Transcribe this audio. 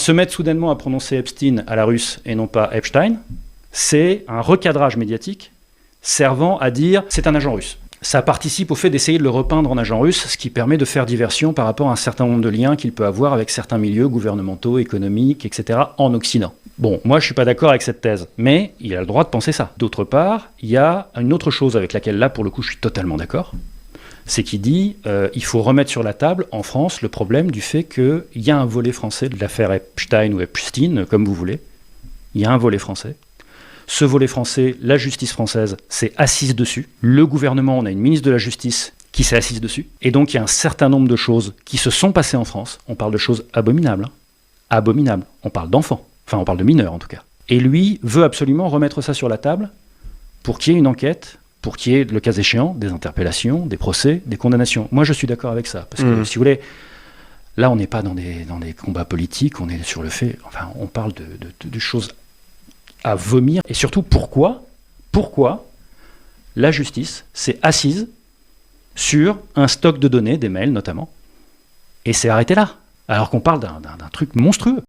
Se mettre soudainement à prononcer Epstein à la russe et non pas Epstein, c'est un recadrage médiatique servant à dire c'est un agent russe. Ça participe au fait d'essayer de le repeindre en agent russe, ce qui permet de faire diversion par rapport à un certain nombre de liens qu'il peut avoir avec certains milieux gouvernementaux, économiques, etc. en Occident. Bon, moi je suis pas d'accord avec cette thèse, mais il a le droit de penser ça. D'autre part, il y a une autre chose avec laquelle là pour le coup je suis totalement d'accord, c'est qu'il dit il faut remettre sur la table en France le problème du fait qu'il y a un volet français de l'affaire Epstein ou Epstein, comme vous voulez. Il y a un volet français. Ce volet français, la justice française s'est assise dessus. Le gouvernement, on a une ministre de la Justice qui s'est assise dessus. Et donc il y a un certain nombre de choses qui se sont passées en France. On parle de choses abominables. Abominables. On parle d'enfants. Enfin, on parle de mineurs en tout cas. Et lui veut absolument remettre ça sur la table pour qu'il y ait une enquête, pour qu'il y ait, le cas échéant, des interpellations, des procès, des condamnations. Moi, je suis d'accord avec ça. Parce que, si vous voulez, là, on n'est pas dans des combats politiques, on est sur le fait... Enfin, on parle de choses à vomir. Et surtout, pourquoi la justice s'est assise sur un stock de données, des mails notamment, et s'est arrêtée là, alors qu'on parle d'un truc monstrueux.